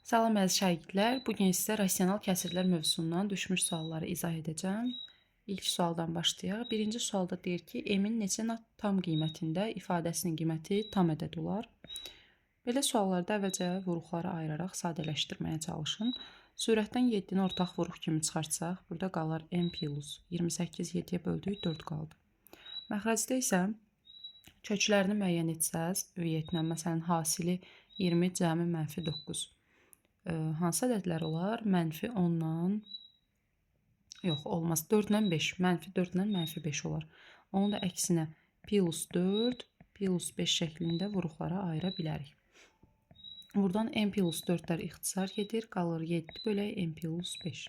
Salam əziz şagirdlər. Bugün sizə rasional kəsirlər mövzusundan düşmüş sualları izah edəcəm. İlk sualdan başlayaq. Birinci sualda deyir ki, m-in neçə tam qiymətində ifadəsinin qiyməti tam ədəd olar? Belə suallarda əvvəlcə vuruqları ayıraraq sadələşdirməyə çalışın. Sürətdən 7-ni ortaq vuruq kimi çıxartsaq, burada qalar m plus 28 7-yə böldük 4 qaldı. Məxrəcdə isə köklərini müəyyən etsəz, üyetinə, məsələn, hasili 20, cəmi mənfi 9. Hansı ədədlər olar? Mənfi 10-dan, yox, olmaz, 4-dən 5, mənfi 4-dən mənfi 5 olar. Onu da əksinə plus 4, plus 5 şəklində vuruqlara ayıra bilərik. Buradan m plus 4-lər ixtisar gedir, qalır 7 bölək m plus 5.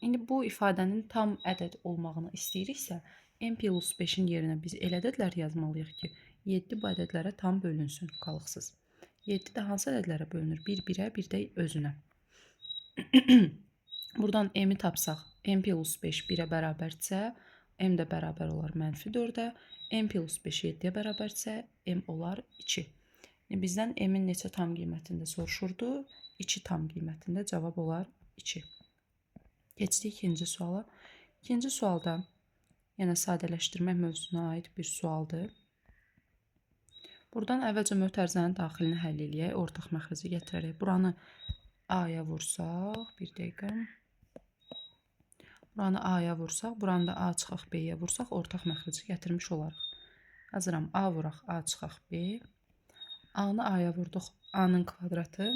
İndi bu ifadənin tam ədəd olmağını istəyiriksə, m plus 5-in yerinə biz elə ədədlər yazmalıyıq ki, 7 bu ədədlərə tam bölünsün qalıqsız. 7 də hansı ədədlərə bölünür? 1 1-ə, 1 də özünə. Buradan m-i tapsaq, m plus 5 1-ə bərabərdirsə, m də bərabər olar mənfi 4-ə, m plus 5 7-yə bərabərdirsə, m olar 2. Bizdən m-in neçə tam qiymətində soruşurdu? 2 tam qiymətində, cavab olar 2. Keçdik ikinci suala. İkinci sualda yenə sadələşdirmək mövzusuna aid bir sualdır. Buradan əvvəlcə mötərizənin daxilini həll eləyək, ortaq məxrəci gətirərək. Buranı A-ya vursaq, bir dəqiqə. Buranı A-ya vursaq, buranı da A çıxaq B-yə vursaq, ortaq məxrəci gətirmiş olarıq. Yazıram, A vuraq, A çıxaq B. A-nı A-ya vurduq, A-nın kvadratı.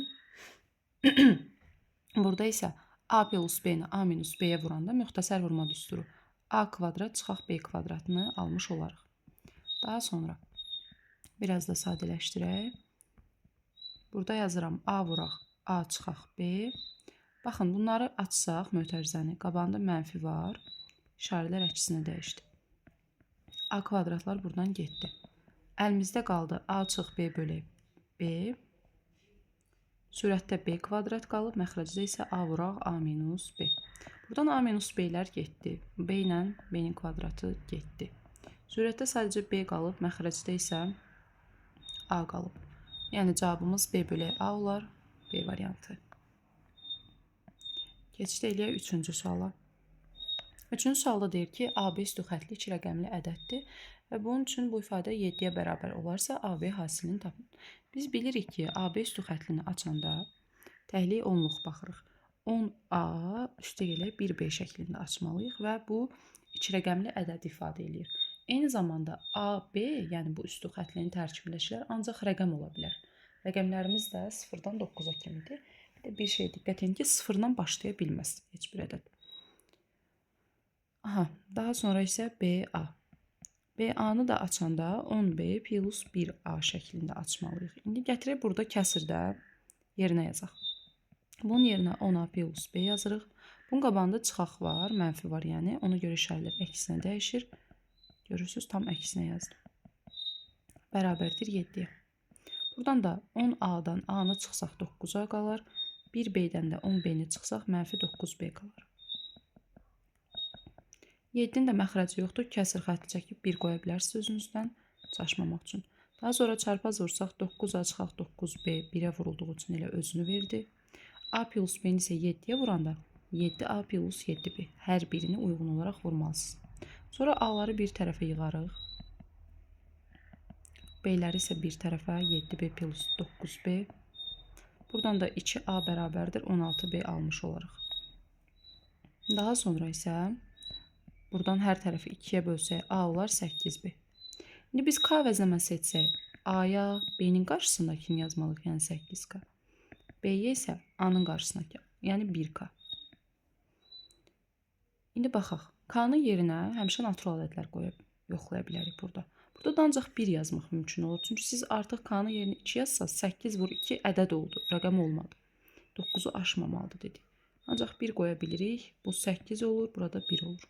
Burada isə A plus B-ni A minus B-yə vuranda müxtəsər vurma düsturu A kvadrat çıxaq B kvadratını almış olarıq. Daha sonra biraz da sadələşdirək. Burada yazıram, A vuraq, A çıxaq B. Baxın, bunları açsaq mötərizəni, qabağında mənfi var. İşarələr əksinə dəyişdi. A kvadratlar buradan getdi. Əlimizdə qaldı A çıxıq B bölək B. Sürətdə B kvadrat qalıb, məxrəcdə isə A vuraq A minus B. Buradan A minus B-lər getdi. B ilə B-nin kvadratı getdi. Sürətdə sadəcə B qalıb, məxrəcdə isə A qalıb. Yəni cavabımız B bölək A olar, B variantı. Keçid eləyək üçüncü suala. Üçüncü sualda deyir ki, AB üstüxətli 2 rəqəmli ədəddir və bunun üçün bu ifadə 7-yə bərabər olarsa AB hasilini tapın. Biz bilirik ki, AB üstüxətlini açanda təhliyə 10-luq baxırıq. 10A üstə gələk 1B şəklində açmalıyıq və bu 2 rəqəmli ədəd ifadə edir. Eyni zamanda AB, yəni bu üstüxətlinin tərkibləşilər ancaq rəqəm ola bilər. Rəqəmlərimiz də 0-dan 9-a kimidir. Bir şey diqqət edin ki, 0-dan başlaya bilməz heç bir ədəd. Daha sonra isə BA. BA-nı da açanda 10B plus 1A şəklində açmalıyıq. İndi gətirək burada kəsirdə yerinə yazaq. Bunun yerinə 10A plus B yazırıq. Bunun qabağında çıxaq var, mənfi var, yəni. Ona görə işarələr əksinə dəyişir. Görürsünüz, tam əksinə yazdım. Bərabərdir 7-yə. Buradan da 10A-dan A-nı çıxsaq 9-a qalar. 1B-dən də 10B-ni çıxsaq mənfi 9B qalar. 7-nin də məxrəci yoxdur. Kəsir xətti çəkib 1 qoya bilərsiniz özünüzdən çaşmamaq üçün. Daha sonra çarpaz vursaq 9A çıxaq 9B 1-ə vurulduğu üçün elə özünü verdi. A plus B-ni isə 7-yə vuranda 7A plus 7B. Hər birini uyğun olaraq vurmalısınız. Sonra A-ları bir tərəfə yığarıq. B-ləri isə bir tərəfə 7B plus 9B. Buradan da 2A bərabərdir 16B almış olarıq. Daha sonra isə buradan hər tərəfi 2-yə bölsək A olar 8B. İndi biz K əvəzləməsi etsək, A-ya B-nin qarşısındakini yazmalıyıq, yəni 8K. B-yə isə A-nın qarşısındakı, yəni 1K. İndi baxaq, K-nın yerinə həmişə natural ədədlər qoyub yoxlaya bilərik burada. Burada da ancaq 1 yazmaq mümkün olur. Çünki siz artıq K-nın yerinə 2 yazsanız 8 vur 2 ədəd oldu, rəqəm olmadı. 9-u aşmamalıdır dedik. Ancaq 1 qoya bilirik. Bu 8 olur, burada 1 olur.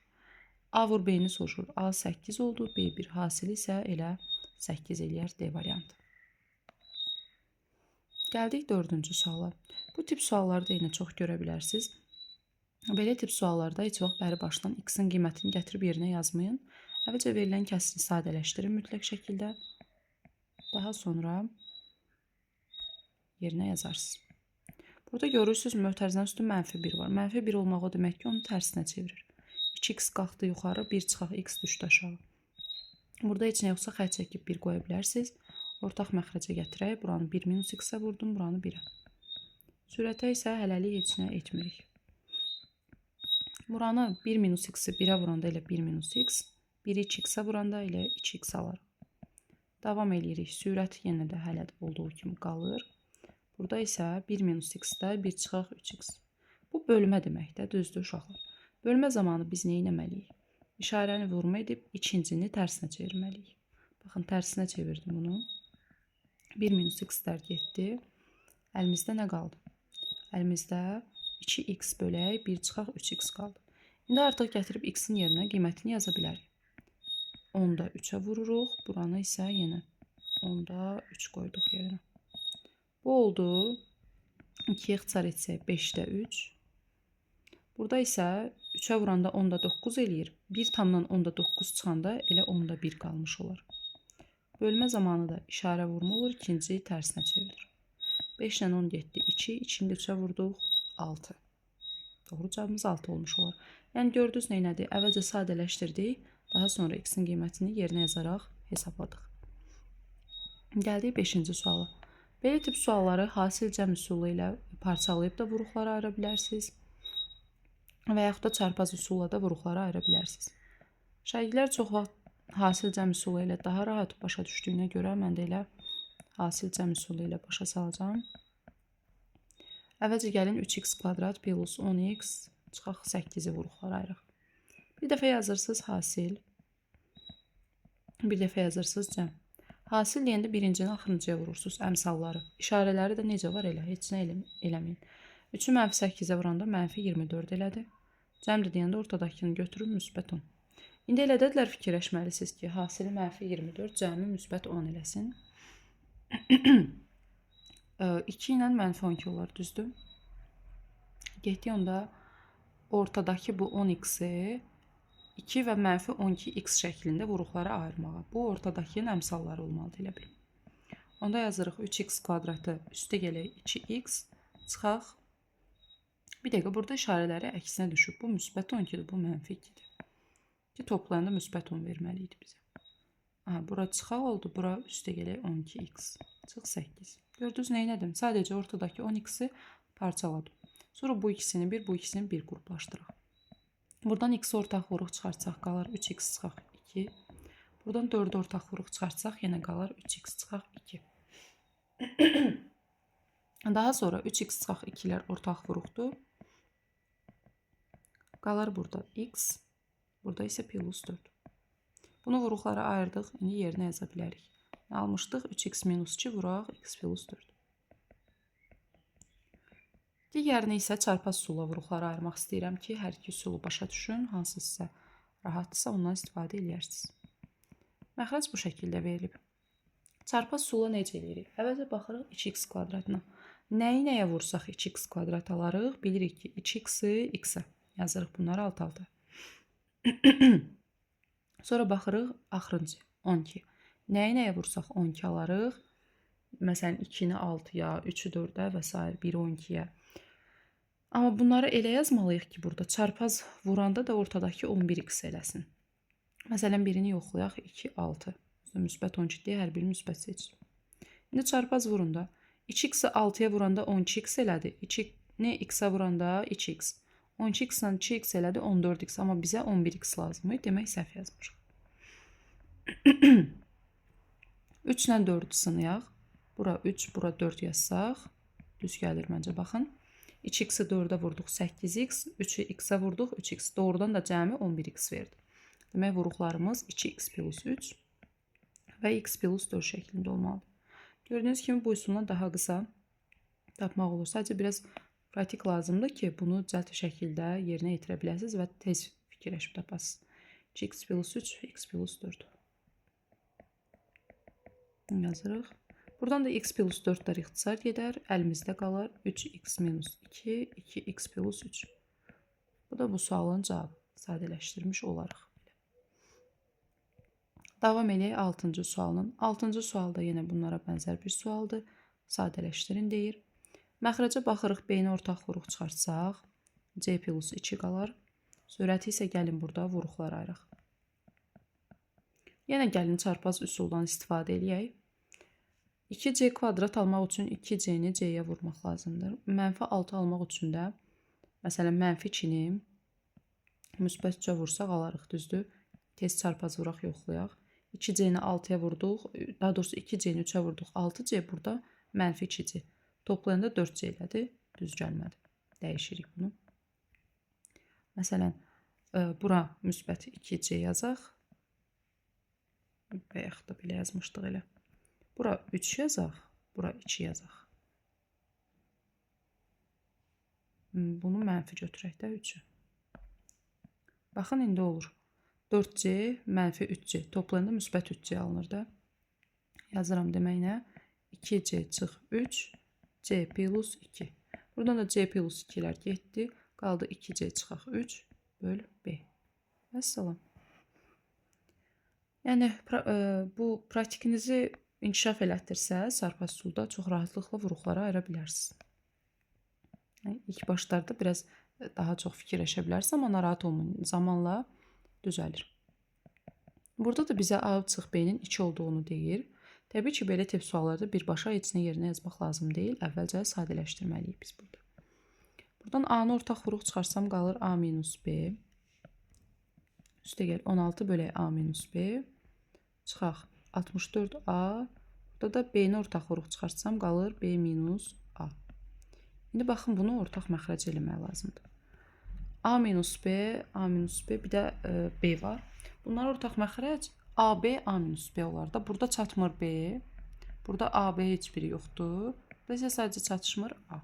A vur B-ni soruşur. A 8 oldu, B 1. Hasili isə elə 8 eləyər D variantı. Gəldik 4-cü suala. Bu tip suallarda yenə çox görə bilərsiniz. Belə tip suallarda heç vaxt bəri başdan x-in qiymətini gətirib yerinə yazmayın. Əvvəlcə verilən kəsiri sadələşdirin mütləq şəkildə. Daha sonra yerinə yazarsınız. Burada görürsünüz mötərizənin üstü -1 var. -1 olmaq o demək ki, onu tərsinə çevirir. 2x qalxdı yuxarı, 1 çıxaq x düşdü aşağı. Burada heç nə yoxsa xətt çəkib 1 qoya bilərsiniz. Ortaq məxrəcə gətirək. Buranı 1 - x-ə vurdum, buranı 1-ə. Sürətə isə hələlik heç nə etmirik. Buranı 1 - x-i 1-ə vuranda elə 1 - x, 1-i 2x-ə vuranda elə 2x alırıq. Davam edirik. Sürət yenə də hələ olduğu kimi qalır. Burada isə 1 - x-də 1 çıxaq 3x. Bu bölmə deməkdir, düzdür uşaqlar. Bölmə zamanı biz nə etməliyik? İşarəni vurma edib ikincini tərsinə çevirməliyik. Baxın, tərsinə çevirdim bunu. 1 - x-lər getdi. Əlimizdə nə qaldı? Əlimizdə 2x bölək 1 çıxaq 3x qaldı. İndi artıq gətirib x-in yerinə qiymətini yaza bilərik. 10-da 3-ə vururuq. Buranı isə yenə 10-da 3 qoyduq yerinə. Bu oldu. 2-yə ixtisar etsək 5-də 3. Burada isə 3-ə vuranda 10-da 9 eləyir. 1 - 10-da 9 çıxanda elə 10-da 1 qalmış olar. Bölmə zamanı da işarə vurma olur. İkinci tərsinə çevirilir. 5 ilə 10 getdi 2. 2-ni də 3-ə vurduq 6. Doğru cavabımız 6 olmuş olar. Yəni gördünüz nə nədir? Əvvəlcə sadələşdirdik. Daha sonra x-in qiymətini yerinə yazaraq hesabladıq. Gəldik 5-ci suala. Belə tip sualları hasil cəm üsulu ilə parçalayıb da vuruqlara ayıra bilərsiniz. Və yaxud da çarpaz üsulla da vuruqlara ayıra bilərsiniz. Şagirdlər çox vaxt hasil cəm üsulu ilə daha rahat başa düşdüyünə görə mən də elə hasil cəm üsulu ilə başa salacağım. Əvvəlcə gəlin 3x kvadrat plus 10x çıxaq 8-i vuruqlara ayıraq. Bir dəfə yazırsınız hasil. Bir dəfə yazırsınız cəm. Hasil deyəndə birincini axırıncıya vurursunuz əmsalları. İşarələri də necə var elə, heç nə eləməyin. 3-ü -8-ə vuranda -24 elədi. Cəmdir deyəndə ortadakını götürüb müsbət 10. İndi elə dedilər fikirləşməlisiniz ki, hasili -24, cəmi müsbət 10 eləsin. 2 ilə -12 olar, düzdür? Getdik onda ortadakı bu 10x-i 2 və -12x şəklində vuruqlara ayırmağa. Bu ortadakının əmsalları olmalıdır, elə bilim. Onda yazırıq 3x kvadratı üstə gələk 2x çıxaq. Bir dəqiqə, burada işarələri əksinə düşüb. Bu müsbət 12-dir, bu -2-dir. Ki, toplayanda müsbət 10 verməli idi bizə. Aha, bura çıxaq oldu, bura üstə gələk 12x çıx 8. Gördünüz nə elədim? Sadəcə ortadakı 10x-i parçaladım. Sonra bu ikisini bir, bu ikisini bir qruplaşdıraq. Buradan x ortaq vuruq çıxartsaq qalar 3x çıxaq 2. Buradan 4 ortaq vuruq çıxartsaq yenə qalar 3x çıxaq 2. Daha sonra 3x çıxaq 2-lər ortaq vuruqdur. Qalar burada x. Burada isə plus 4. Bunu vuruqlara ayırdıq. İndi yerinə yaza bilərik. Almışdıq 3x - 2 vuraq x plus 4. Digərini isə çarpaz üsulla vuruqlara ayırmaq istəyirəm ki, hər iki üsulu başa düşün. Hansı sizə rahatdırsa ondan istifadə edirsiniz. Məxrəc bu şəkildə verilib. Çarpaz üsulla necə edirik? Əvvəlcə baxırıq 2x kvadratına. Nəyi nəyə vursaq 2x kvadrat alarıq? Bilirik ki, 2x-i x-ə yazırıq bunları alt-alta. Sonra baxırıq axırıncı 12. Nəyi nəyə vursaq 12 alarıq? Məsələn 2-ni 6-ya, 3-ü 4-ə və s. 1-i 12-yə. Amma bunları elə yazmalıyıq ki, burada çarpaz vuranda da ortadakı 11x eləsin. Məsələn birini yoxlayaq 2, 6. Müsbət 12-dir, hər biri müsbət seçir. İndi çarpaz vurunda 2x-i 6-ya vuranda 12x elədi. 2-ni x-ə vuranda 2x. 12x-lə 2x elədi 14x. Amma bizə 11x lazımdır. Demək səhv yazmışıq. 3 ilə 4-ü sınayaq. Bura 3, bura 4 yazsaq. Düz gəlir məncə, baxın. 2x-i 4-ə vurduq 8x. 3-ü x-ə vurduq 3x. Doğrudan da cəmi 11x verdi. Demək vuruqlarımız 2x plus 3 və x plus 4 şəklində olmalıdır. Gördüyünüz kimi bu üsulla daha qısa tapmaq olur. Sadəcə biraz pratik lazımdır ki, bunu cəld şəkildə yerinə yetirə biləsiniz və tez fikirləşib tapasınız. 2x plus 3, x plus 4. Yazırıq. Buradan da x plus 4-lər ixtisar gedər. Əlimizdə qalar 3x minus 2, 2x plus 3. Bu da bu sualın cavabı. Sadələşdirmiş olaraq. Davam eləyək 6-cı sualın. 6-cı sualda yenə bunlara bənzər bir sualdır. Sadələşdirin deyir. Məxrəcə baxırıq, B-ni ortaq vuruq çıxartsaq, C plus 2 qalar. Sürəti isə gəlin burada vuruqlar ayıraq. Yenə gəlin çarpaz üsuldan istifadə eləyək. 2C kvadrat almaq üçün 2C-ni C-yə vurmaq lazımdır. Mənfi 6 almaq üçün də, məsələn, mənfi 2-ni müsbət 3-ə vursaq alarıq, düzdür? Tez çarpaz vuraq, yoxlayaq. 2C-ni 6-ya vurduq, daha doğrusu 2C-ni 3-ə vurduq, 6C burada mənfi 2C. Toplayanda 4C elədi, düz gəlmədi. Dəyişirik bunu. Məsələn, bura müsbət 2C yazaq. Və yaxud da belə yazmışdıq elə. Bura 3 yazaq, bura 2 yazaq. Bunu mənfi götürək də 3-ü. Baxın, indi olur. 4C, mənfi 3C. Toplayanda müsbət 3C alınır da. Yazıram deməklə. 2C çıx 3, C plus 2. Buradan da C plus 2-lər getdi. Qaldı 2C çıxaq 3 böl B. Vəssalam. Yəni, bu praktikinizi inkişaf elətdirsə, çarpaz üsulda çox rahatlıqla vuruqlara ayıra bilərsiniz. İlk başlarda biraz daha çox fikirləşə bilərsiniz, amma narahat olmayın, zamanla düzəlir. Burada da bizə A çıx B-nin 2 olduğunu deyir. Təbii ki, belə tip suallarda birbaşa heç nə yerinə yazmaq lazım deyil. Əvvəlcə sadələşdirməliyik biz burada. Buradan A-nı ortaq vuruq çıxarsam qalır A minus B. Üstə gəl 16 bölək A minus B. Çıxaq 64A. Burada da B-ni ortaq vuruq çıxarsam qalır B minus A. İndi baxın, bunu ortaq məxrəc eləmək lazımdır. A minus B, A minus B, bir də B var. Bunlar ortaq məxrəc AB, A minus B olar da. Burada çatmır B. Burada AB heç biri yoxdur. Burada isə sadəcə çatışmır A.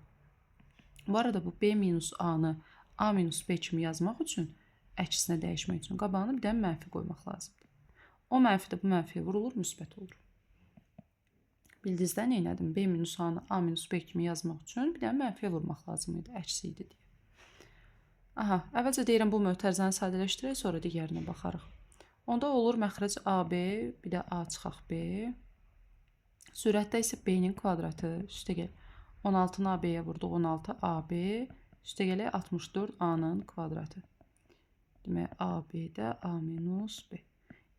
Bu arada bu B minus A-nı A minus B kimi yazmaq üçün, əksinə dəyişmək üçün qabağına bir dənə mənfi qoymaq lazımdır. O mənfi də bu mənfiyə vurulur, müsbət olur. Bildiniz də nə elədim? B minus A-nı A minus B kimi yazmaq üçün bir dənə mənfiyə vurmaq lazım idi, əksi idi deyə. Aha, əvvəlcə deyirəm bu mötərizəni sadələşdirək, sonra digərinə baxarıq. Onda olur məxrəc AB, bir də A çıxaq B. Sürətdə isə B-nin kvadratı, üstə gəl 16-nı AB-yə vurduq, 16AB, üstə gələk 64 A-nın kvadratı. Demək, AB-də A minus B.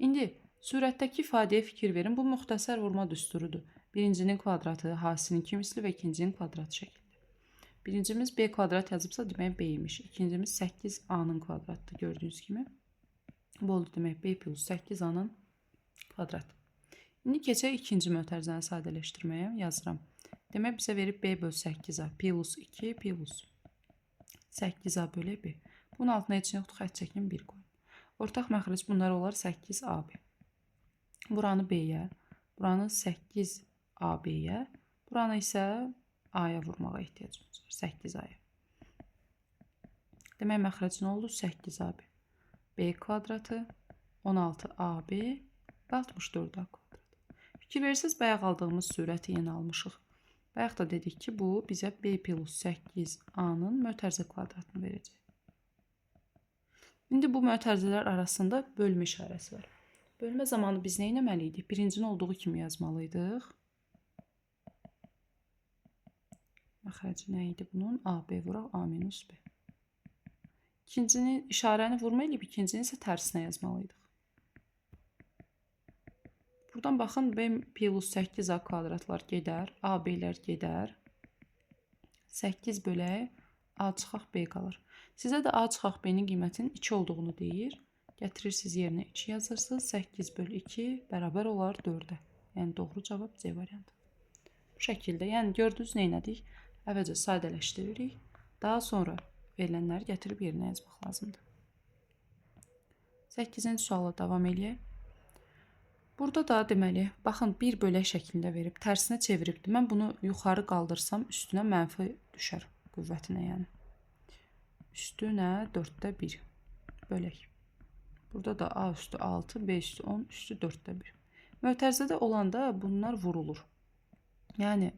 İndi, sürətdəki ifadəyə fikir verin. Bu müxtəsər vurma düsturudur. Birincinin kvadratı H-sinin kimisli və ikincinin kvadratı şəkildə. Birincimiz B kvadrat yazıbsa, demək B imiş. İkincimiz 8A-nın kvadratdır, gördüyünüz kimi. Bu oldu demək B plus 8A-nın kvadratı. İndi keçək ikinci mötərizəni sadələşdirməyə, yazıram. Demək, bizə verib B böl 8A plus 2 plus 8A bölə B. Bunun altına heç yoxdur, xətt çəkin 1 qoyun. Ortaq məxrəc bunlar olar 8AB. Buranı B-yə, buranı 8AB-yə, buranı isə A-ya vurmağa ehtiyacımız var, 8A-ya. Demək, məxrəc nə oldu? 8AB. B kvadratı, 16AB və 64A kvadratı. Fikir verirsiniz, bayaq aldığımız sürəti yenə almışıq. Bayaq da dedik ki, bu bizə B plus 8A-nın mötərizə kvadratını verəcək. İndi bu mötərizələr arasında bölmə işarəsi var. Bölmə zamanı biz nə etməliydik? Birincinin olduğu kimi yazmalıydıq. Məxrəci nə idi bunun? AB vuraq A minus B. İkincinin işarəni vurma eləyib, ikincinin isə tərsinə yazmalıydıq. Buradan baxın, B plus 8A kvadratlar gedər, AB-lər gedər. 8 bölək A çıxaq B qalır. Sizə də A çıxaq B-nin qiymətinin 2 olduğunu deyir. Gətirirsiniz yerinə 2 yazırsınız. 8 böl 2 bərabər olar 4-ə. Yəni, doğru cavab C variantı. Bu şəkildə, yəni gördünüz nə elədik? Əvvəlcə sadələşdiririk. Daha sonra verilənləri gətirib yerinə yazmaq lazımdır. 8-ci suala davam eləyək. Burada da deməli, baxın, bir bölək şəklində verib, tərsinə çeviribdir. Mən bunu yuxarı qaldırsam, üstünə mənfi düşər qüvvətinə, yəni. Üstünə 4-də 1 bölək. Burada da A üstü 6, B üstü 10, üstü 4-də 1. Mötərizədə olanda bunlar vurulur. Yəni,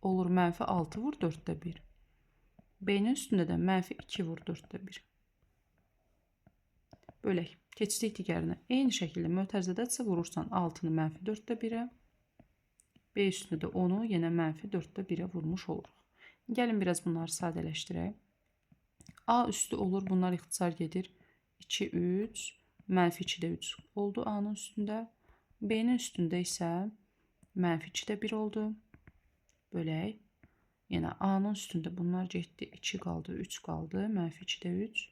olur mənfi 6 vur 4-də 1. B-nin üstündə də mənfi 2 vur 4-də 1. Bölək. Keçdik digərinə. Eyni şəkildə mötərizədədirsə vurursan 6-nı mənfi 4-də 1-ə. B üstünü də 10-u yenə mənfi 4-də 1-ə vurmuş oluruq. Gəlin biraz bunları sadələşdirək. A üstü olur, bunlar ixtisar gedir. 2, 3, mənfi 2 də 3 oldu A-nın üstündə. B-nin üstündə isə mənfi 2 də 1 oldu. Bölək. Yenə A-nın üstündə bunlar getdi. 2 qaldı, 3 qaldı. Mənfi 2 də 3.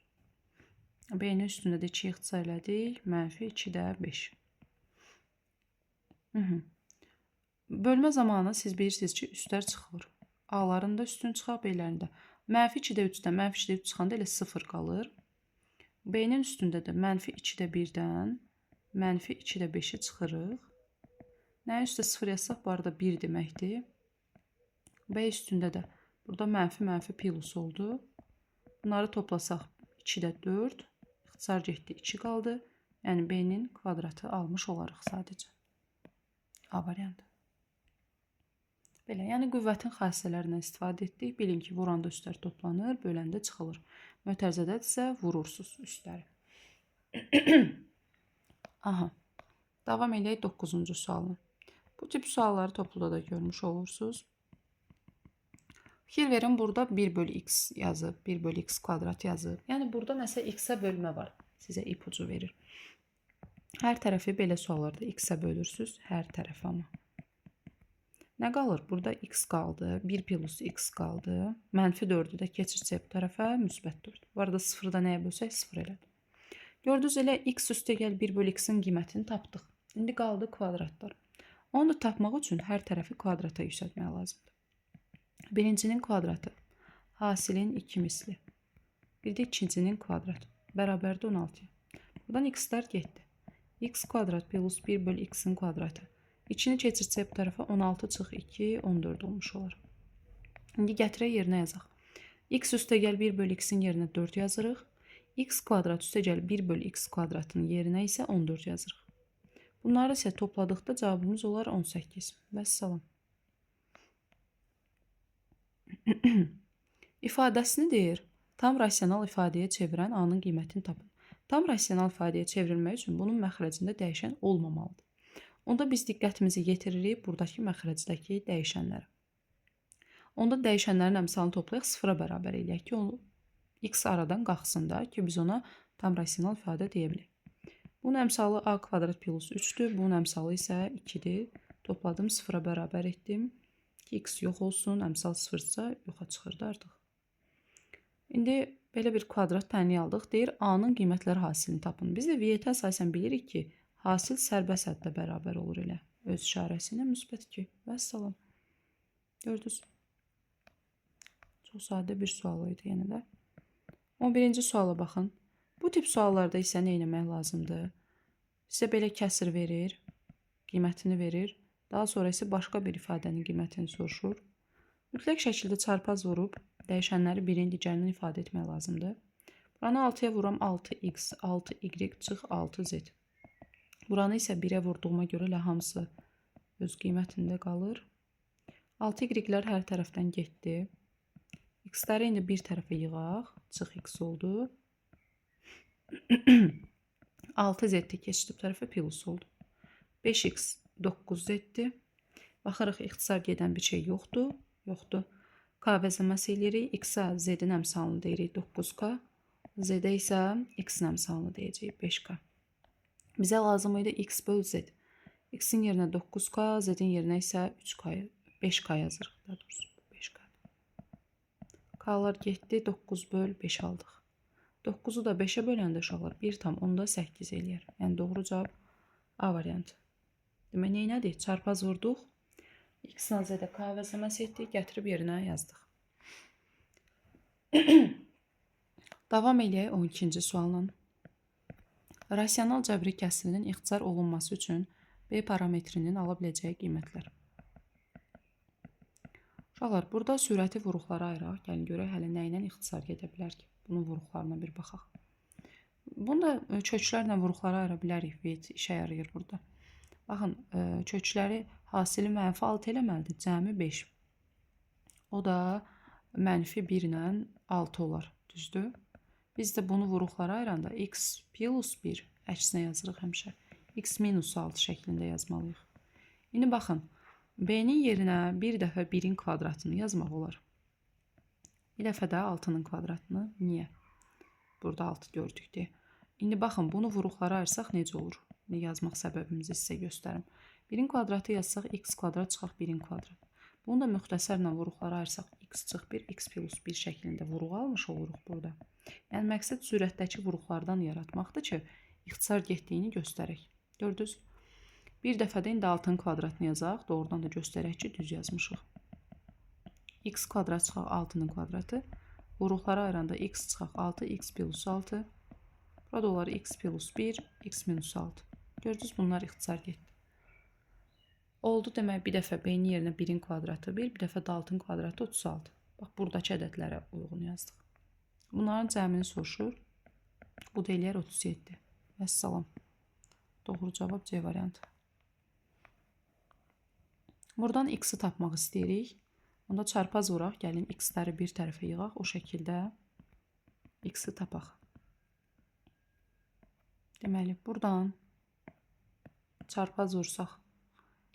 B-nin üstündə də 2 ixtisar elədik. Mənfi 2 də 5. Bölmə zamanı siz bilirsiniz ki, üstlər çıxır. A-ların da üstünü çıxaq, B-lərində. Mənfi 2 də 3-dən mənfi 2 də 3 çıxanda elə 0 qalır. B-nin üstündə də mənfi 2 də 1-dən mənfi 2 də 5-i çıxırıq. Nəyin üstə 0 yazsaq, bu arada 1 deməkdir. B üstündə də burada mənfi plus oldu. Bunları toplasaq 2 də 4. İxtisar getdi, 2 qaldı. Yəni B-nin kvadratı almış olarıq sadəcə. A variantı. Belə, yəni qüvvətin xassələrindən istifadə etdik. Bilin ki, vuranda üstlər toplanır, böləndə çıxılır. Mötərizədə isə vurursuz üstləri. Aha. Davam edək 9-cu sualına. Bu tip sualları topluda da görmüş olursunuz. Fikir verin, burada 1 bölü x yazıb, 1 bölü x kvadrat yazıb. Yəni burada nəsə x-ə bölmə var. Sizə ipucu verir. Hər tərəfi belə suallarda x-ə bölürsünüz. Hər tərəf amma. Nə qalır? Burada x qaldı. 1 plus x qaldı. Mənfi 4-ü də keçirsək bu tərəfə, müsbət 4. Bu arada 0-da nəyə bölsək 0 elədir. Gördünüz, elə x üstə gəl 1 bölü x-in qiymətini tapdıq. İndi qaldı kvadratlar. Onu da tapmaq üçün hər tərəfi kvadrata yüksəltmək lazımdır. Birincinin kvadratı hasilin 2 misli. Bir də ikincinin kvadratı bərabərdir 16-ya. Buradan x-lər getdi. X kvadrat plus 1 bölü x-in kvadratı. İçini keçirsək bu tərəfə 16 çıx 2, 14 olmuş olar. İndi gətirək yerinə yazaq. X üstə gəl 1 bölü x-in yerinə 4 yazırıq. X kvadrat üstə gəl 1 bölü x kvadratının yerinə isə 14 yazırıq. Bunları isə topladıqda cavabımız olar 18. Vəssalam. İfadəsini deyir. Tam rasional ifadəyə çevirən A-nın qiymətini tapın. Tam rasional ifadəyə çevrilmək üçün bunun məxrəcində dəyişən olmamalıdır. Onda biz diqqətimizi yetiririk buradakı məxrəcdəki dəyişənlərə. Onda dəyişənlərin əmsalını toplayaq, 0-a bərabər eləyək ki, onu x aradan qalxsın da ki, biz ona tam rasional ifadə deyə bilək. Bunun əmsalı a kvadrat plus 3-dür, bunun əmsalı isə 2-dir. Topladım, 0-a bərabər etdim ki, x yox olsun, əmsal 0-sa yoxa çıxırdı artıq. İndi belə bir kvadrat tənliyi aldıq. Deyir, A-nın qiymətləri hasilini tapın. Biz də VT əsasən bilirik ki, hasil sərbəst həddə bərabər olur elə. Öz işarəsi ilə müsbət 2. Vəssalam. Gördünüz. Çox sadə bir sual idi yenə də. 11-ci suala baxın. Bu tip suallarda isə nə etmək lazımdır? Sizə belə kəsir verir, qiymətini verir. Daha sonra isə başqa bir ifadənin qiymətini soruşur. Mütləq şəkildə çarpaz vurub dəyişənləri birin digərindən ifadə etmək lazımdır. Buranı 6-ya vuram 6x, 6y çıx 6z. Buranı isə 1-ə vurduğuma görə elə hamısı öz qiymətində qalır. 6y-lər hər tərəfdən getdi. X-ləri indi bir tərəfə yığaq. Çıx x oldu. 6z keçdi bu tərəfə plus oldu. 5x 9z-dir. Baxırıq, ixtisar gedən bir şey yoxdur. Yoxdur. K vəzəməsi eləyirik. X-a z-in əmsalını deyirik 9k. Z-də isə x-in əmsalını deyəcəyik 5k. Bizə lazım idi x böl z. X-in yerinə 9k, z-in yerinə isə 5k yazırıq. Daha doğrusu 5k. K-lar getdi, 9 böl 5 aldıq. 9-u da 5-ə böləndə uşaqlar 1 tam 10-da 8 eləyər. Yəni doğru cavab A variantı. Demək, neynədir? Çarpaz vurduq. X-in z-də K vəzəməsi etdik, gətirib yerinə yazdıq. Davam eləyək 12-ci sualla. Rasional cəbri kəsirinin ixtisar olunması üçün B parametrinin ala biləcəyi qiymətlər. Uşaqlar, burada sürəti vuruqlara ayıraq. Gəlin görək hələ nə ilə ixtisar gedə bilər ki. Bunun vuruqlarına bir baxaq. Bunu da köklərlə vuruqlara ayıra bilərik. Veyt işə yarayır burada. Baxın, kökləri hasili mənfi 6 eləməlidir. Cəmi 5. O da mənfi 1 ilə 6 olar. Düzdür? Biz də bunu vuruqlara ayıranda x plus 1 əksinə yazırıq həmişə. X minus 6 şəklində yazmalıyıq. İndi baxın, B-nin yerinə bir dəfə 1-in kvadratını yazmaq olar. Bir dəfə də 6-nın kvadratını. Niyə? Burada 6 gördük deyə. İndi baxın, bunu vuruqlara ayırsaq necə olur? Yazmaq səbəbimizi sizə göstərim. 1-in kvadratı yazsaq x kvadrat çıxaq 1-in kvadrat. Bunu da müxtəsərlə vuruqlara ayırsaq x çıx 1, x plus 1 şəklində vuruq almış oluruq burada. Yəni məqsəd sürətdəki vuruqlardan yaratmaqdır ki, ixtisar getdiyini göstərək. Gördünüz? Bir dəfə də indi 6-nın kvadratını yazaq. Doğrudan da göstərək ki, düz yazmışıq. X kvadrat çıxaq 6-nın kvadratı. Vuruqlara ayıranda x çıxaq 6, x plus 6. Burada olar x plus 1, x minus 6. Gördünüz, bunlar ixtisar getdi. Oldu demək, bir dəfə b-nin yerinə 1-in kvadratı 1, bir dəfə də 6-nın kvadratı 36. Bax, buradakı ədədlərə uyğun yazdıq. Bunların cəmini soruşur. Bu da eləyər 37. Vəssalam. Doğru cavab C variantı. Buradan x-i tapmaq istəyirik. Onda çarpaz vuraq, gəlin x-ləri bir tərəfə yığaq, o şəkildə x-i tapaq. Deməli, buradan çarpaz vursaq,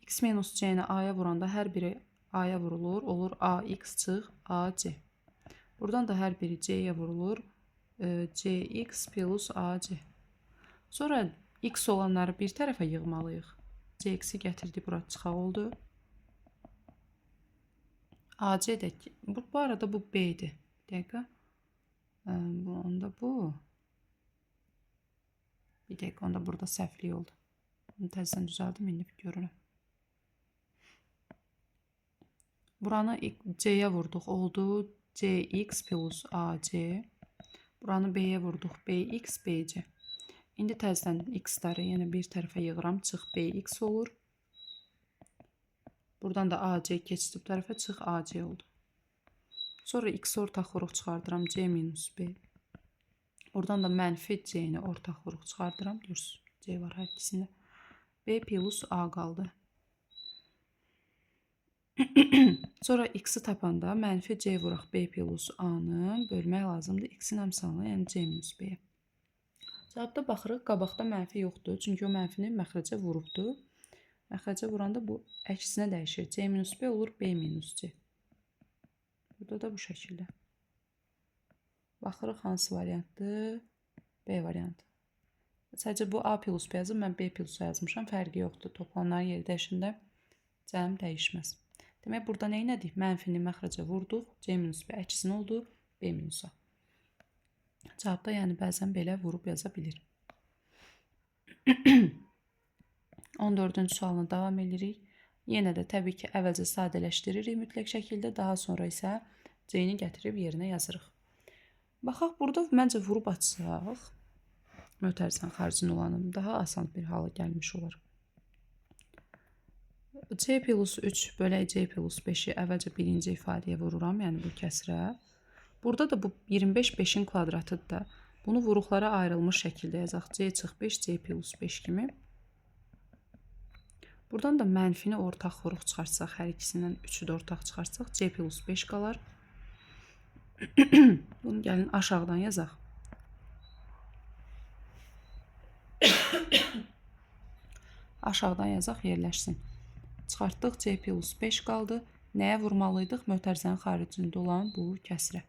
x minus c-ni a-ya vuranda hər biri a-ya vurulur, olur ax çıx ac. Buradan da hər biri c-yə vurulur, cx plus ac. Sonra x olanları bir tərəfə yığmalıyıq. Cx-i gətirdi, bura çıxaq oldu. AC də ki, bu arada bu B-dir. Bir dəqiqə. Onda bu. Bir dəqiqə, onda burada səhvlik oldu. Bunu təzədən düzəldim, indi görürəm. Buranı C-yə vurduq, oldu Cx plus AC. Buranı B-yə vurduq, Bx, Bc. İndi təzədən x-ləri yenə bir tərəfə yığıram, çıx Bx olur. Buradan da AC keçdi bu tərəfə, çıx AC oldu. Sonra x ortaq vuruq çıxardıram, C minus B. Buradan da mənfi C-ni ortaq vuruq çıxardıram. Görürsünüz, C var hər ikisində. B plus A qaldı. Sonra x-i tapanda mənfi C vuraq B plus A-nı bölmək lazımdır. X-in əmsalına, yəni C minus B-yə. Cavabda baxırıq, qabaqda mənfi yoxdur. Çünki o mənfini məxrəcə vurubdur. Məxrəcə vuranda bu əksinə dəyişir. C minus B olur B minus C. Burada da bu şəkildə. Baxırıq hansı variantdır? B variantı. Sadəcə bu A plus B yazıb, mən B plus yazmışam. Fərqi yoxdur. Toplananların yeri dəyişəndə cəm dəyişməz. Demək, burada nə etdik? Mənfini məxrəcə vurduq. C minus B əksinə oldu. B minus A. Cavabda yəni bəzən belə vurub yaza bilir. 14-cü sualına davam edirik. Yenə də təbii ki, əvvəlcə sadələşdiririk mütləq şəkildə, daha sonra isə C-ni gətirib yerinə yazırıq. Baxaq, burada məncə vurub açsaq, mötərizənin xaricində olanı daha asan bir hala gəlmiş olar. C plus 3 bölək C plus 5-i əvvəlcə birinci ifadəyə vururam, yəni bu kəsrə. Burada da bu 25 5-in kvadratıdır da. Bunu vuruqlara ayrılmış şəkildə yazaq. C çıx 5, C plus 5 kimi. Buradan da mənfini ortaq vuruq çıxarsaq, hər ikisindən 3-ü də ortaq çıxarsaq, C plus 5 qalar. Bunu gəlin aşağıdan yazaq. Aşağıdan yazaq, yerləşsin. Çıxartdıq, C plus 5 qaldı. Nəyə vurmalıydıq? Mötərizənin xaricində olan bu kəsrə.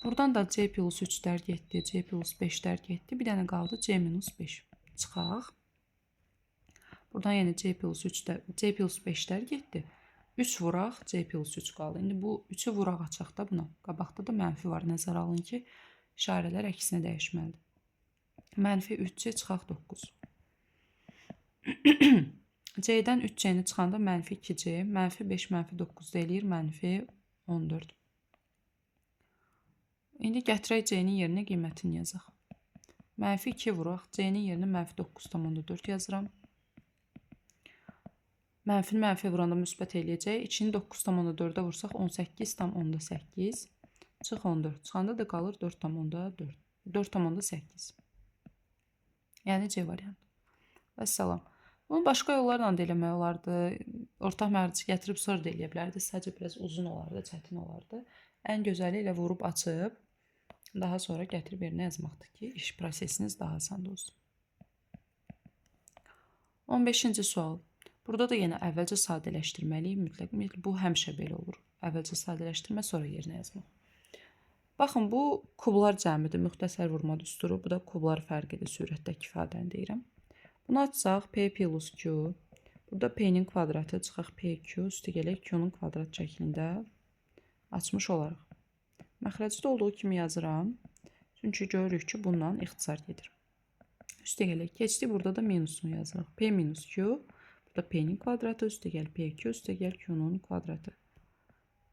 Buradan da C plus 3-lər getdi, C plus 5-lər getdi. Bir dənə qaldı C minus 5. Çıxaq. Buradan yenə C plus 5-lər getdi. 3 vuraq, C plus 3 qaldı. İndi bu 3-ü vuraq açaq da buna. Qabaqda da mənfi var. Nəzər alın ki, işarələr əksinə dəyişməlidir. Mənfi 3C çıxaq 9. C-dən 3C-ni çıxanda mənfi 2C, mənfi 5, mənfi 9 eləyir, mənfi 14. İndi gətirək C-nin yerinə qiymətini yazaq. Mənfi 2 vuraq, C-nin yerinə mənfi 9,4 yazıram. Mənfini mənfi vuranda müsbət eləyəcək. 2-ni 9,4-ə vursaq 18,8. Çıx 14. Çıxanda da qalır 4,4. 4,8. Yəni C variantı. Vəssalam. Bunu başqa yollarla da eləmək olardı. Ortaq məxrəci gətirib sonra da eləyə bilərdi. Sadəcə biraz uzun olardı, çətin olardı. Ən gözəli ilə vurub açıb, daha sonra gətirib yerinə yazmaqdır ki, iş prosesiniz daha asan olsun. 15-ci sual. Burada da yenə əvvəlcə sadələşdirməliyik mütləq. Bu həmişə belə olur. əvvəlcə sadələşdirmə, sonra yerinə yazmaq. Baxın, bu kublar cəmidir, müxtəsər vurma düsturu. Bu da kublar fərqidir, sürətdəki ifadəni deyirəm. Bunu açsaq, P plus Q. Burada P-nin kvadratı çıxaq PQ, üstə gələk Q-nun kvadrat şəklində açmış olaraq. Məxrəcdə olduğu kimi yazıram. Çünki görürük ki, bundan ixtisar gedir. Üstə gələk, keçdi, burada da minusunu yazırıq. P minus Q, burada P-nin kvadratı, üstə gəl PQ, üstə gəl Q-nun kvadratı.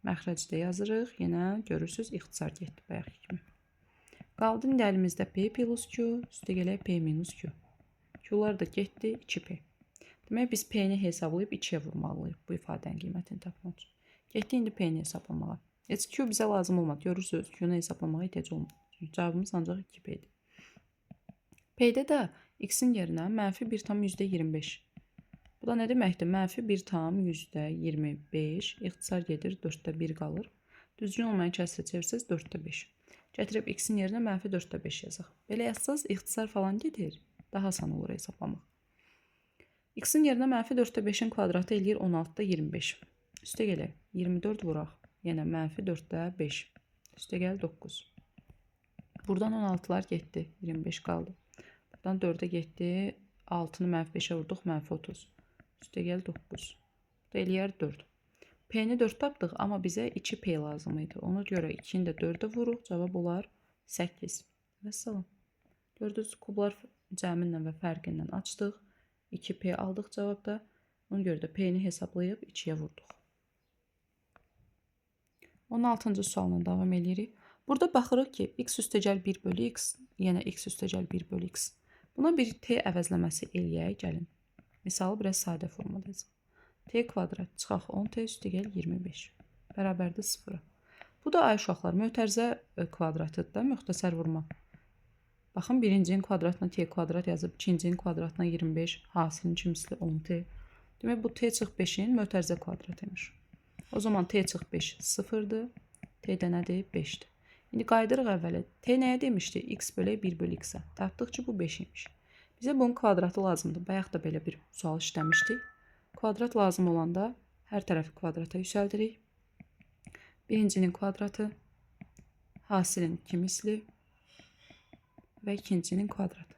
Məxrəcdə yazırıq, yenə görürsünüz, ixtisar getdi bayaq kimi. Qaldı indi əlimizdə P plus Q, üstə gələk P minus Q. Q'lar da getdi, 2P. Demək, biz P-ni hesablayıb 2-yə vurmalıyıq bu ifadənin qiymətini tapmaq üçün. Getdi indi P-ni hesablamağa. Heç Q bizə lazım olmadı, görürsünüz, Q-nu hesablamağa ehtiyac olmadı. Cavabımız ancaq 2P-dir. P-də də x-in yerinə mənfi 1,25. Bu da nə deməkdir? Mənfi 1,25. İxtisar gedir, 4də 1 qalır. Düzgün olmayan kəsrə çevirsəz 4də 5. Gətirib x-in yerinə mənfi 4də 5 yazaq. Belə yazsaz ixtisar falan gedir. Daha asan olur hesablamaq. X-in yerinə mənfi 4də 5-in kvadratı eləyir 16da 25. Üstə gələk, 24 vuraq. Yenə mənfi 4də 5. Üstə gəl 9. Buradan 16'lar getdi, 25 qaldı. Buradan 4'ə getdi, 6'nı mənfi 5'ə vurduq, mənfi 30. Üstə gəl 9. Bu da eləyər 4. P-ni 4 tapdıq, amma bizə 2P lazım idi. Ona görə 2-ni də 4'ə vuruq, cavab olar 8. Və salam. Gördünüz, kublar cəminlə və fərqinlə açdıq. 2P aldıq cavabda. Ona görə də P-ni hesablayıb 2-yə vurduq. 16-cı sualına davam edirik. Burada baxırıq ki, x üstəgəl 1 bölü x, yenə x üstəgəl 1 bölü x. Buna bir t əvəzləməsi eləyək, gəlin. Misalı biraz sadə formadayız. T kvadrat çıxaq 10t üstəgəl 25. Bərabərdir 0. Bu da ay uşaqlar, mötərizə kvadratıdır da, müxtəsər vurma. Baxın, birincinin kvadratına t kvadrat yazıb, ikincinin kvadratına 25, hasilin kimisi 10t. Demək, bu t çıx 5-in mötərizə kvadratıymış. O zaman t çıx 5 0-dır, t-də nədir? 5-dir. İndi qaydırıq əvvələ. T nəyə demişdi? X bölü 1 bölü x-ə. Tapdıq ki, bu 5 imiş. Bizə bunun kvadratı lazımdır. Bayaq da belə bir sual işləmişdik. Kvadrat lazım olanda hər tərəfi kvadrata yüksəldirik. Birincinin kvadratı, hasilin 2 misli və ikincinin kvadratı.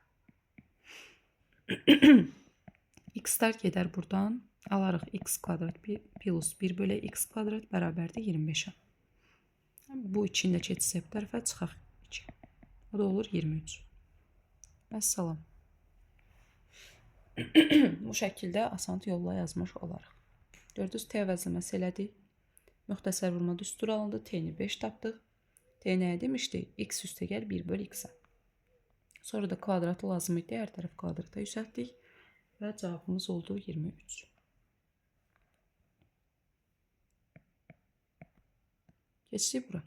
X-lər gedər buradan. Alarıq x kvadrat plus 1 bölü x kvadrat bərabərdir 25-ə. Bu içində keçsək bu tərəfə çıxaq 2. O da olur 23. Vəssalam. Bu şəkildə asan yolla yazmış olaraq. Gördünüz, t əvəzləməsi elədik. Müxtəsər vurma düsturu alındı. T-ni 5 tapdıq. T nəyə demişdi? X üstəgəl 1 bölü x-ə. Sonra da kvadratı lazım idi. Hər tərəf kvadrata yüksəltdik. Və cavabımız oldu 23. Keçdik bura.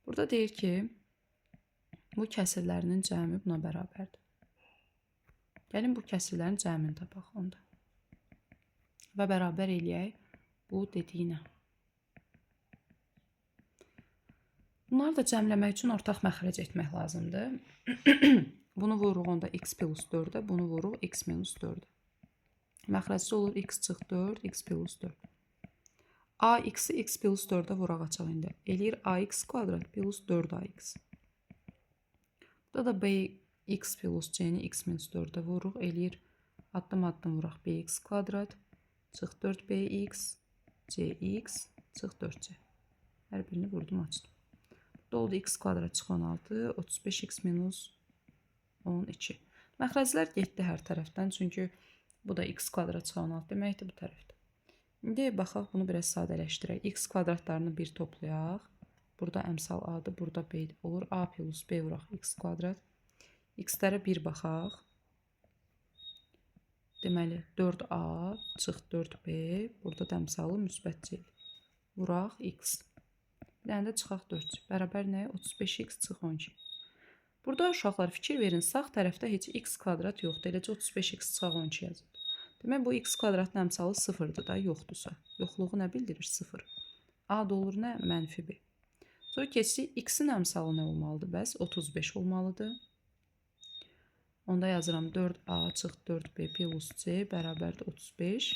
Burada deyir ki, bu kəsirlərinin cəmi buna bərabərdir. Gəlin bu kəsirlərin cəmini tapaq onda. Və bərabər eləyək bu dediyinə. Bunları da cəmləmək üçün ortaq məxrəc etmək lazımdır. Bunu vururuq onda x plus 4-ə, bunu vururuq x minus 4-ə. Məxrəcdə olur x çıx 4, x plus 4. AX-i x plus 4'ə vuraq açaq indi. Eləyir AX kvadrat plus 4AX. Burada da BX plus C-ni x minus 4'ə vuruq. Eləyir addım-addım vuraq BX kvadrat çıx 4BX CX çıx 4C. Hər birini vurdum, açdım. Burada oldu x kvadrat çıx 16, 35x minus 12. Məxrəclər getdi hər tərəfdən, çünki bu da x kvadrat çıx 16 deməkdir bu tərəfdə. İndi baxaq, bunu biraz sadələşdirək. X kvadratlarını bir toplayaq. Burada əmsal A-dır, burada B olur. A plus B vuraq x kvadrat. X-lərə bir baxaq. Deməli, 4A çıx 4B. Burada da əmsalı müsbət C. Vuraq x. Bir dənə də çıxaq 4. Bərabər nəyə? 35x çıx 12. Burada uşaqlar fikir verin. Sağ tərəfdə heç x kvadrat yoxdur. Eləcə 35x çıx 12 yazılır. Demək, bu x kvadratın əmsalı 0-dır da, yoxdursa. Yoxluğu nə bildirir? 0. A da olur nə? Mənfi B. Sonra keçdik, x-in əmsalı nə olmalıdır? Bəs 35 olmalıdır. Onda yazıram 4A çıx 4B plus C bərabərdir 35.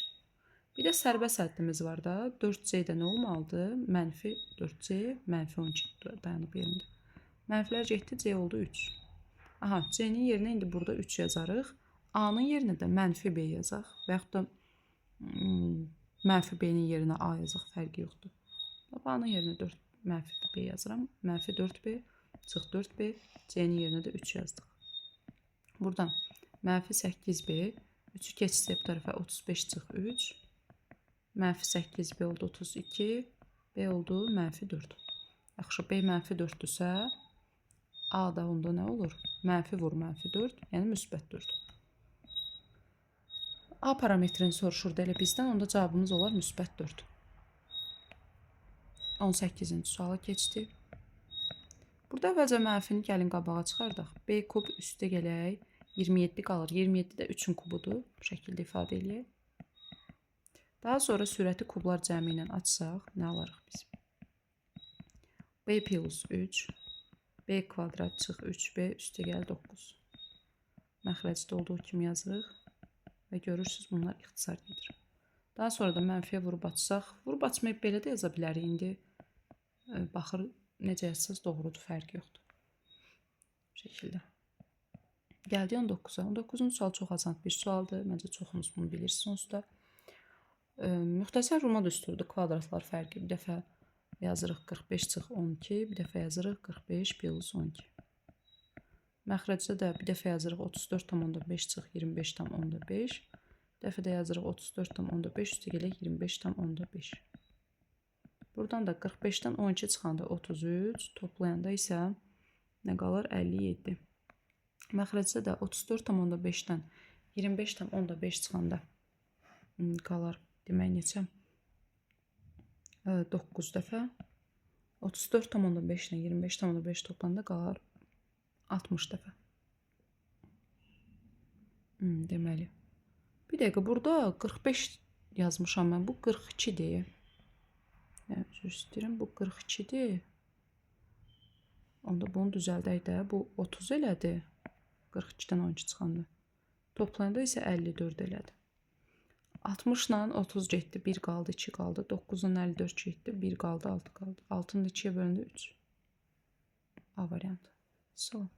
Bir də sərbəst həddimiz var da. 4C-də nə olmalıdır? Mənfi 4C, mənfi 12 dayanıb yerində. Mənfilər getdi, C oldu 3. Aha, C-nin yerinə indi burada 3 yazarıq. A-nın yerinə də mənfi B yazaq. Və yaxud da mənfi B-nin yerinə A yazaq, fərqi yoxdur. A-nın yerinə 4 mənfi B yazıram. Mənfi 4B, çıx 4B, C-nin yerinə də 3 yazdıq. Buradan mənfi 8B, 3-ü keçsək bu tərəfə 35 çıx 3. Mənfi 8B oldu 32, B oldu mənfi 4. Yaxşı, B mənfi 4-dürsə, A da onda nə olur? Mənfi vur mənfi 4, yəni müsbət 4. A parametrini soruşurdu elə bizdən, onda cavabımız olar müsbət 4. 18-ci suala keçdik. Burada əvvəlcə mənfini gəlin qabağa çıxardaq. B kub üstə gələk, 27 qalır. 27 də 3-ün kubudur. Bu şəkildə ifadə eləyək. Daha sonra sürəti kublar cəmi ilə açsaq, nə alarıq biz? B plus 3, B kvadrat çıx 3B üstə gəl 9. Məxrəcdə olduğu kimi yazırıq. Və görürsünüz, bunlar ixtisar gedir. Daha sonra da mənfiyə vurub açsaq, vurub açmayıb belə də yaza bilərik indi. Baxır, necə yazsaq doğrudur, fərqi yoxdur. Bu şəkildə. Gəldi 19-a. 19-cu sual çox asan bir sualdır. Məncə çoxunuz bunu bilirsiniz onsuz da. Müxtəsər Roma düsturudur. Kvadratlar fərqi. Bir dəfə yazırıq 45 çıx 12. Bir dəfə yazırıq 45 plus 12. Məxrəcdə də bir dəfə yazırıq 34,5 çıx 25,5. Bir dəfə də yazırıq 34,5 üstə gələk 25,5. Buradan da 45-dən 12 çıxanda 33. Toplayanda isə nə qalır? 57. Məxrəcdə də 34,5-dən 25,5 çıxanda qalar. Demək neçə? 9 dəfə. 34,5 ilə 25,5 toplanda qalar 60 dəfə. Deməli. Bir dəqiqə, burada 45 yazmışam mən. Bu 42-dir. Üzr istəyirəm. Bu 42-dir. Onda bunu düzəldək də. Bu 30 elədi. 42-dən 12 çıxanda. Toplayanda isə 54 elədi. 60 ilə 30 getdi. 1 qaldı, 2 qaldı. 9-dan 54 getdi. 1 qaldı, 6 qaldı. 6-nı da 2-yə bölündə 3. A variantı. Son.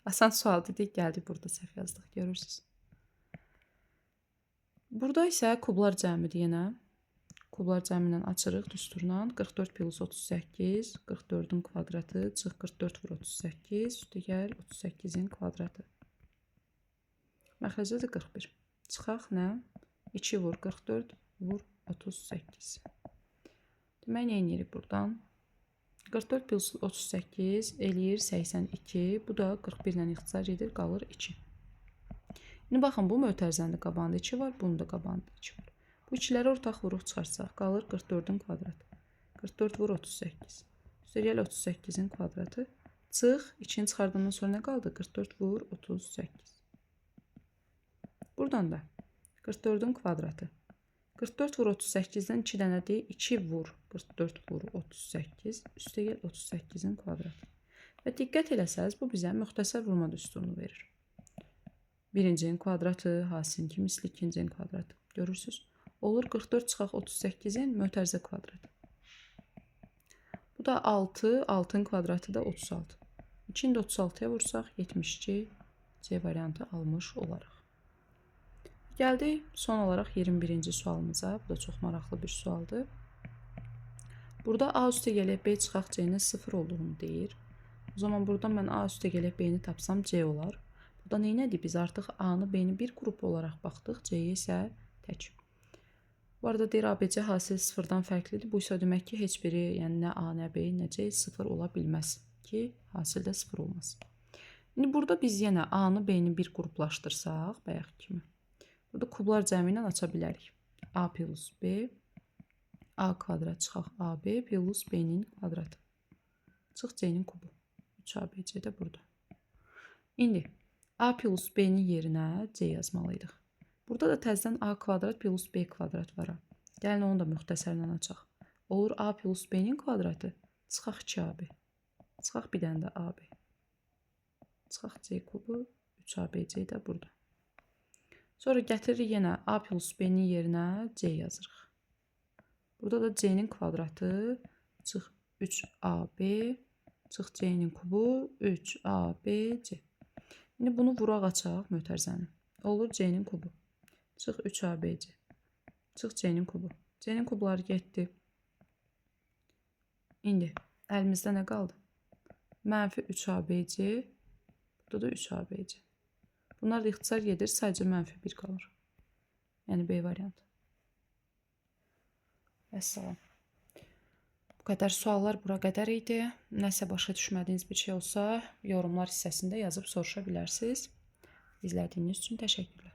Asan sual dedik, gəldik burada səhv yazdıq. Görürsünüz. Burada isə kublar cəmidir yenə. Kublar cəmi ilə açırıq düsturla. 44 plus 38, 44-ün kvadratı, çıx 44 vur 38, üstə gəl 38-in kvadratı. Məxrəcdə də 41. Çıxaq nə? 2 vur 44, vur 38. Demək, nə edirik buradan? 44 plus 38 eləyir 82. Bu da 41 ilə ixtisar edir, qalır 2. İndi baxın, bu mötərizəndə qabağında 2 var, bunun da qabağında 2 var. Bu ikiləri ortaq vuruq çıxarsaq, qalır 44-ün kvadratı. 44 vur 38. Üstə gəl 38-in kvadratı. Çıx, 2-ni çıxardandan sonra nə qaldı? 44 vur 38. Buradan da 44-ün kvadratı. 44 vur 38-dən 2 dənədir. 2 vur 44 vur 38. Üstə gəl 38-in kvadratı. Və diqqət eləsəz, bu bizə müxtəsər vurma düsturunu verir. Birincinin kvadratı, hasilin misli ikincinin kvadratı. Görürsünüz? Olur 44 çıxaq 38-in mötərizə kvadratı. Bu da 6, 6-ın kvadratı da 36. 2-ni də 36-ya vursaq 72 C variantı almış olaraq. Gəldik son olaraq 21-ci sualımıza. Bu da çox maraqlı bir sualdır. Burada A üstə gələk B çıxaq C-nin 0 olduğunu deyir. O zaman buradan mən A üstə gələk B-ni tapsam C olar. Burada neynədir? Biz artıq A-nı B-ni bir qrup olaraq baxdıq. C-yi isə tək. Bu arada deyir ABC hasil 0-dan fərqlidir. Bu isə demək ki, heç biri, yəni nə A, nə B, nə C 0 ola bilməz ki, hasildə 0 olmaz. İndi burada biz yenə A-nı B-ni bir qruplaşdırsaq, bayaq kimi. Burada kublar cəmi ilə aça bilərik. A plus B, A kvadrat çıxaq AB plus B-nin kvadratı. Çıx C-nin kubu. 3ABC də burada. İndi A plus B-nin yerinə C yazmalıydıq. Burada da təzdən A kvadrat plus B kvadrat var. Gəlin onu da müxtəsərlə açaq. Olur A plus B-nin kvadratı. Çıxaq 2AB. Çıxaq bir dənə də AB. Çıxaq C kubu. 3ABC də burada. Sonra gətiririk yenə A plus B-nin yerinə C yazırıq. Burada da C-nin kvadratı çıx 3AB çıx C-nin kubu 3ABC. İndi bunu vuraq açaq mötərizəni. Olur C-nin kubu. Çıx 3ABC. Çıx C-nin kubu. C-nin kubları getdi. İndi əlimizdə nə qaldı? Mənfi 3ABC. Burada da 3ABC. Bunlar da ixtisar gedir. Sadəcə mənfi 1 qalır. Yəni B variantı. Vəssalam. Bu qədər suallar bura qədər idi. Nəsə başa düşmədiyiniz bir şey olsa, yorumlar hissəsində yazıb soruşa bilərsiniz. İzlədiyiniz üçün təşəkkürlər.